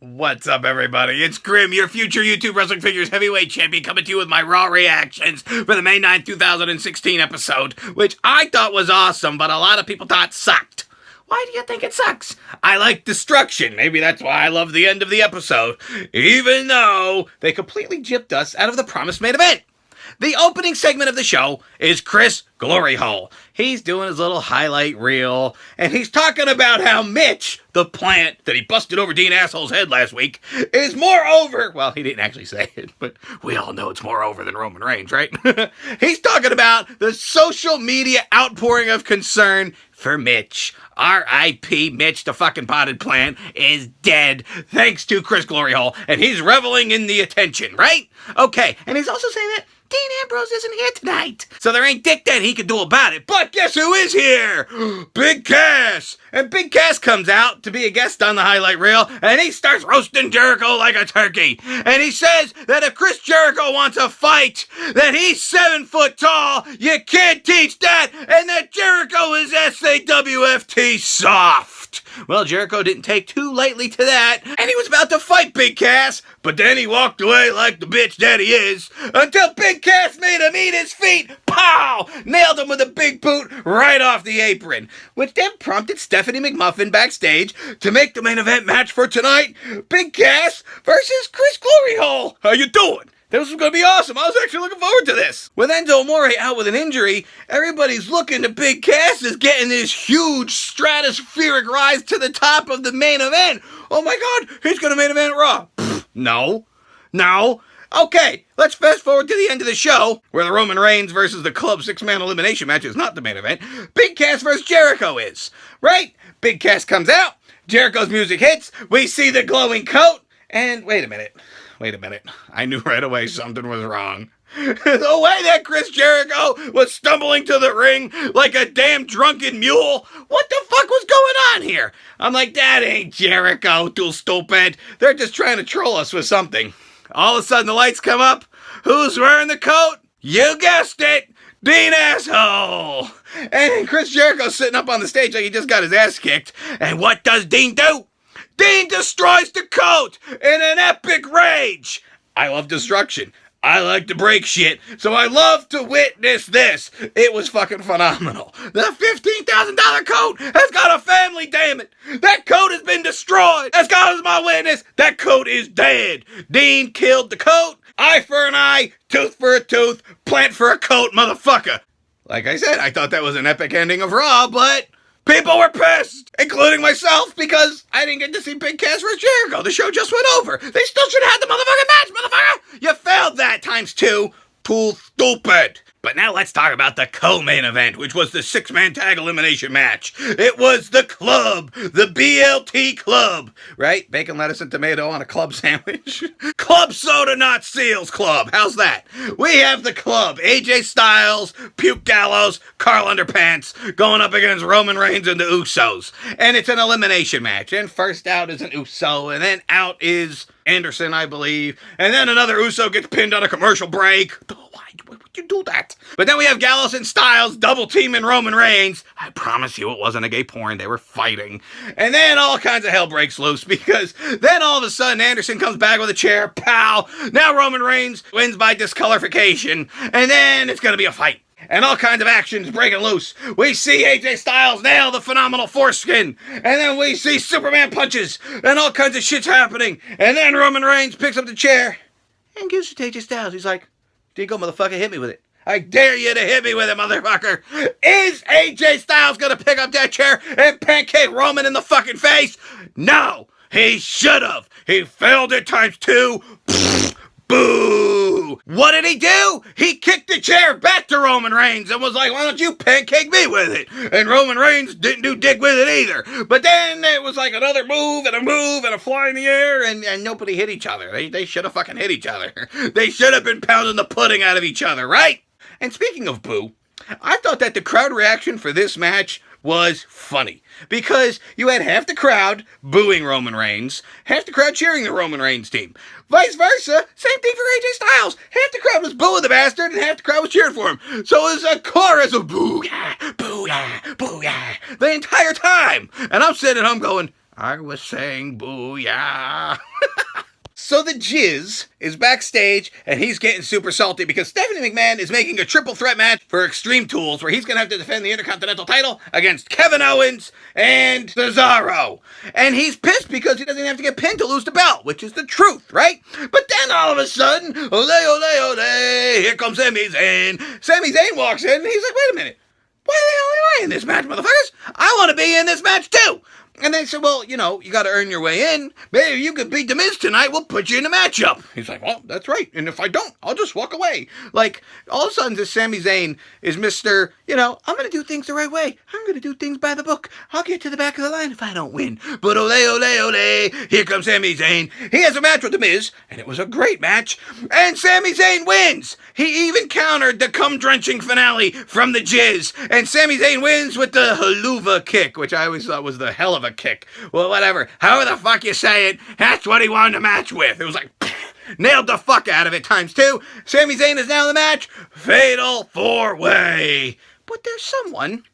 What's up, everybody? It's Grim, your future YouTube Wrestling Figures heavyweight champion, coming to you with my raw reactions for the May 9th, 2016 episode, which I thought was awesome, but a lot of people thought sucked. Why do you think it sucks? I like destruction. Maybe that's why I love the end of the episode, even though they completely gypped us out of the promised main event. The opening segment of the show is Chris Glory Hole. He's doing his little highlight reel, and he's talking about how Mitch, the plant that he busted over Dean Asshole's head last week, is more over. Well, he didn't actually say it, but we all know it's more over than Roman Reigns, right? He's talking about the social media outpouring of concern for Mitch. R.I.P. Mitch, the fucking potted plant, is dead thanks to Chris Glory Hole, and he's reveling in the attention, right? Okay, and he's also saying that Dean Ambrose isn't here tonight, so there ain't dick that he can do about it. But guess who is here? Big Cass! And Big Cass comes out to be a guest on the highlight reel, and he starts roasting Jeri-coat like a turkey. And he says that if Chris Jeri-coat wants a fight, that he's 7 foot tall, you can't teach that, and that Jeri-coat is SAWFT soft. Well, Jeri-coat didn't take too lightly to that, and he was about to fight Big Cass, but then he walked away like the bitch that he is, until Big Cass made him eat his feet. Pow! Nailed him with a big boot right off the apron, which then prompted Stephanie McMuffin backstage to make the main event match for tonight, Big Cass versus Chris Glory Hole. How you doing? This was going to be awesome. I was actually looking forward to this. With Enzo Amore out with an injury, everybody's looking to Big Cass as getting this huge stratospheric rise to the top of the main event. Oh my God, he's going to main event Raw. No. Okay, let's fast forward to the end of the show, where the Roman Reigns versus the Club 6-man elimination match is not the main event. Big Cass versus Jeri-coat is, right? Big Cass comes out, Jericho's music hits, we see the glowing coat, and wait a minute. I knew right away something was wrong. The way that Chris Jeri-coat was stumbling to the ring like a damn drunken mule. What the fuck was going on here? I'm like, that ain't Jeri-coat, too stupid. They're just trying to troll us with something. All of a sudden the lights come up. Who's wearing the coat? You guessed it, Dean Asshole. And Chris Jericho's sitting up on the stage like he just got his ass kicked. And what does Dean do? Dean destroys the coat in an epic rage. I love destruction. I like to break shit, so I love to witness this. It was fucking phenomenal. The $15,000 coat has got a family, damn it. That coat has been destroyed. As God is my witness, that coat is dead. Dean killed the coat. Eye for an eye, tooth for a tooth, plant for a coat, motherfucker. Like I said, I thought that was an epic ending of Raw, but people were pissed, including myself, because I didn't get to see Big Cass versus Jeri-coat. The show just went over. They still should have had the motherfucking match, motherfucker! You failed that times 2. Too stupid. But now let's talk about the co-main event, which was the 6-man tag elimination match. It was the club, the BLT club, right? Bacon, lettuce, and tomato on a club sandwich. Club soda, not seals club. How's that? We have the club, AJ Styles, Puke Gallows, Carl Underpants, going up against Roman Reigns and the Usos. And it's an elimination match. And first out is an Uso, and then out is Anderson, I believe. And then another Uso gets pinned on a commercial break. Why would you do that? But then we have Gallows and Styles double teaming Roman Reigns. I promise you it wasn't a gay porn. They were fighting. And then all kinds of hell breaks loose, because then all of a sudden Anderson comes back with a chair. Pow! Now Roman Reigns wins by disqualification. And then it's going to be a fight. And all kinds of actions breaking loose. We see AJ Styles nail the phenomenal foreskin. And then we see Superman punches. And all kinds of shit's happening. And then Roman Reigns picks up the chair and gives it to AJ Styles. He's like, there you go, motherfucker, hit me with it. I dare you to hit me with it, motherfucker. Is AJ Styles going to pick up that chair and pancake Roman in the fucking face? No, he should have. He failed it times 2. Boo! What did he do? He kicked the chair back to Roman Reigns and was like, why don't you pancake me with it? And Roman Reigns didn't do dick with it either. But then it was like another move and a fly in the air, and nobody hit each other. They should have fucking hit each other. They should have been pounding the pudding out of each other, right? And speaking of boo, I thought that the crowd reaction for this match was funny, because you had half the crowd booing Roman Reigns, half the crowd cheering the Roman Reigns team. Vice versa, same thing for AJ Styles. Half the crowd was booing the bastard, and half the crowd was cheering for him. So it was a chorus of boo-yah, boo-yah, boo-yah, the entire time. And I'm sitting at home going, I was saying booyah. So the Jizz is backstage, and he's getting super salty because Stephanie McMahon is making a triple threat match for Extreme Tools, where he's going to have to defend the Intercontinental title against Kevin Owens and Cesaro. And he's pissed because he doesn't have to get pinned to lose the belt, which is the truth, right? But then all of a sudden, ole, ole, ole, here comes Sami Zayn. Sami Zayn walks in, and he's like, wait a minute. Why the hell am I in this match, motherfuckers? I want to be in this match too. And they said, well, you got to earn your way in. Maybe you could beat The Miz tonight. We'll put you in a matchup. He's like, well, that's right. And if I don't, I'll just walk away. Like, all of a sudden, this Sami Zayn is Mr., I'm going to do things the right way. I'm going to do things by the book. I'll get to the back of the line if I don't win. But ole, ole, ole, here comes Sami Zayn. He has a match with The Miz, and it was a great match. And Sami Zayn wins. He even countered the cum-drenching finale from the Jizz. And Sami Zayn wins with the haluva kick, which I always thought was the hell of a kick. Well, whatever. However the fuck you say it, that's what he won the match with. It was like, nailed the fuck out of it ×2. Sami Zayn is now in the match. Fatal 4-way. But there's someone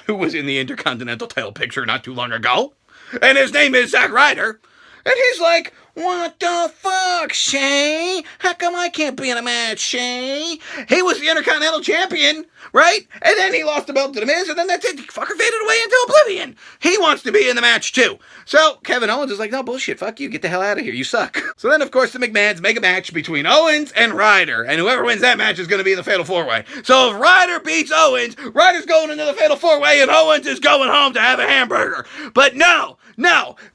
who was in the Intercontinental title picture not too long ago, and his name is Zack Ryder. And he's like, what the fuck, Shay? How come I can't be in a match, Shay? He was the Intercontinental Champion, right? And then he lost the belt to The Miz, and then that's it. The fucker faded away into oblivion. He wants to be in the match, too. So Kevin Owens is like, no, bullshit, fuck you. Get the hell out of here. You suck. So then, of course, the McMahons make a match between Owens and Ryder, and whoever wins that match is going to be the Fatal 4-Way. So if Ryder beats Owens, Ryder's going into the Fatal 4-Way, and Owens is going home to have a hamburger. But no,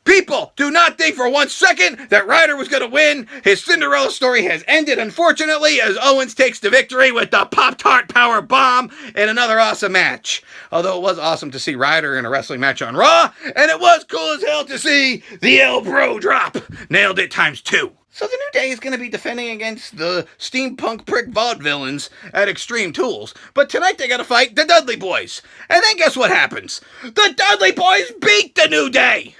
people do not think for 1 second that Ryder was going to win. His Cinderella story has ended, unfortunately, as Owens takes the victory with the Pop-Tart Power Bomb in another awesome match. Although it was awesome to see Ryder in a wrestling match on Raw, and it was cool as hell to see the El Bro drop. Nailed it ×2. So the New Day is going to be defending against the steampunk prick vaudevillains at Extreme Tools. But tonight they got to fight the Dudley Boys. And then guess what happens? The Dudley Boys beat the New Day.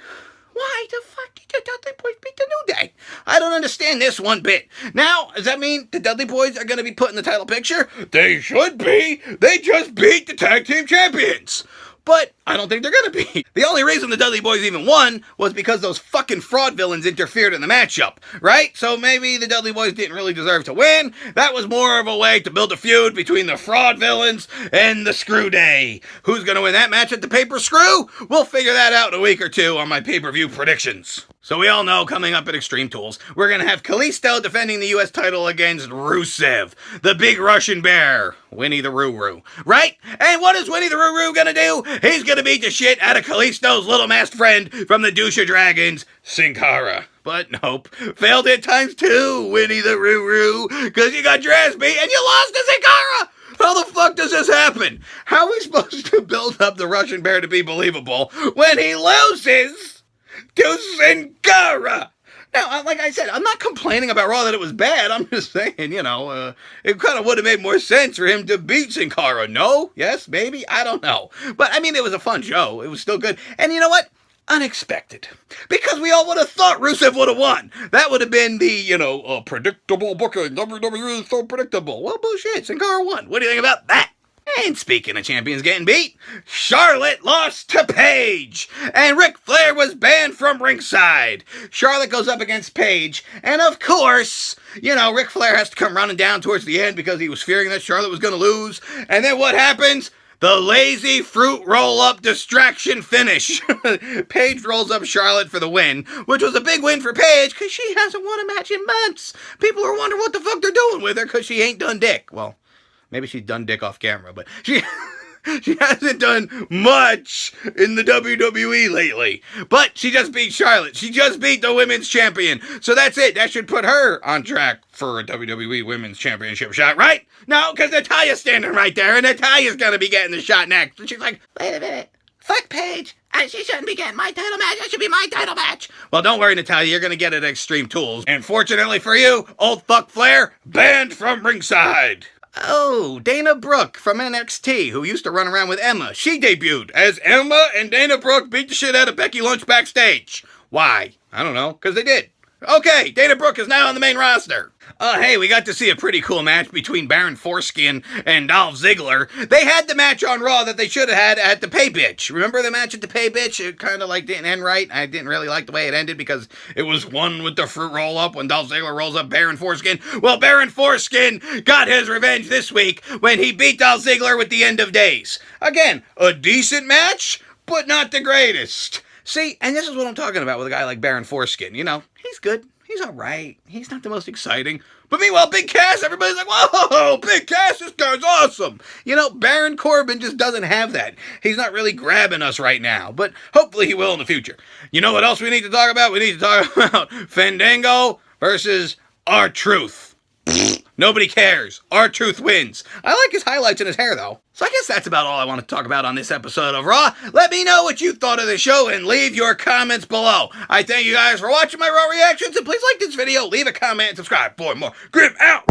Why the fuck did the Dudley Boys beat the New Day? I don't understand this one bit. Now, does that mean the Dudley Boys are going to be put in the title picture? They should be. They just beat the tag team champions. But I don't think they're going to be. The only reason the Dudley Boys even won was because those fucking fraud villains interfered in the matchup, right? So maybe the Dudley Boys didn't really deserve to win. That was more of a way to build a feud between the fraud villains and the Screw Day. Who's going to win that match at the Paper Screw? We'll figure that out in a week or two on my pay-per-view predictions. So we all know coming up at Extreme Tools, we're going to have Kalisto defending the U.S. title against Rusev, the big Russian bear, Winnie the Roo-Roo, right? And what is Winnie the Roo-Roo going to do? He's going to beat the shit out of Kalisto's little masked friend from the Dusha Dragons, Sin Cara. But nope, failed it ×2, Winnie the Roo-Roo, because you got your ass beat and you lost to Sin Cara! How the fuck does this happen? How are we supposed to build up the Russian bear to be believable when he loses to Sin Cara? Now, like I said, I'm not complaining about Raw that it was bad. I'm just saying, it kind of would have made more sense for him to beat Sin Cara. No? Yes? Maybe? I don't know. But, I mean, it was a fun show. It was still good. And you know what? Unexpected. Because we all would have thought Rusev would have won. That would have been the, predictable booking. WWE is so predictable. Well, bullshit. Sin Cara won. What do you think about that? And speaking of champions getting beat, Charlotte lost to Paige, and Ric Flair was banned from ringside. Charlotte goes up against Paige, and of course, Ric Flair has to come running down towards the end because he was fearing that Charlotte was going to lose. And then what happens? The lazy fruit roll-up distraction finish. Paige rolls up Charlotte for the win, which was a big win for Paige because she hasn't won a match in months. People are wondering what the fuck they're doing with her because she ain't done dick. Well, maybe she's done dick off camera, but she hasn't done much in the WWE lately. But she just beat Charlotte. She just beat the women's champion. So that's it. That should put her on track for a WWE Women's Championship shot, right? No, because Natalya's standing right there, and Natalya's going to be getting the shot next. And she's like, wait a minute. Fuck Paige. She shouldn't be getting my title match. That should be my title match. Well, don't worry, Natalya. You're going to get it at Extreme Tools. And fortunately for you, old fuck Flair banned from ringside. Oh, Dana Brooke from NXT, who used to run around with Emma. She debuted as Emma, and Dana Brooke beat the shit out of Becky Lynch backstage. Why? I don't know, because they did. Okay, Dana Brooke is now on the main roster. Hey, we got to see a pretty cool match between Baron Foreskin and Dolph Ziggler. They had the match on Raw that they should have had at the Pay Bitch. Remember the match at the Pay Bitch? It kind of like didn't end right. I didn't really like the way it ended because it was one with the fruit roll up when Dolph Ziggler rolls up Baron Foreskin. Well, Baron Foreskin got his revenge this week when he beat Dolph Ziggler with the End of Days. Again, a decent match, but not the greatest. See, and this is what I'm talking about with a guy like Baron Foreskin. You know, he's good. He's all right. He's not the most exciting. But meanwhile, Big Cass, everybody's like, whoa, Big Cass, this guy's awesome. You know, Baron Corbin just doesn't have that. He's not really grabbing us right now. But hopefully he will in the future. You know what else we need to talk about? We need to talk about Fandango versus R-Truth. Nobody cares. R-Truth wins. I like his highlights in his hair, though. So I guess that's about all I want to talk about on this episode of Raw. Let me know what you thought of the show and leave your comments below. I thank you guys for watching my Raw reactions, and please like this video, leave a comment, and subscribe for more. Grim out!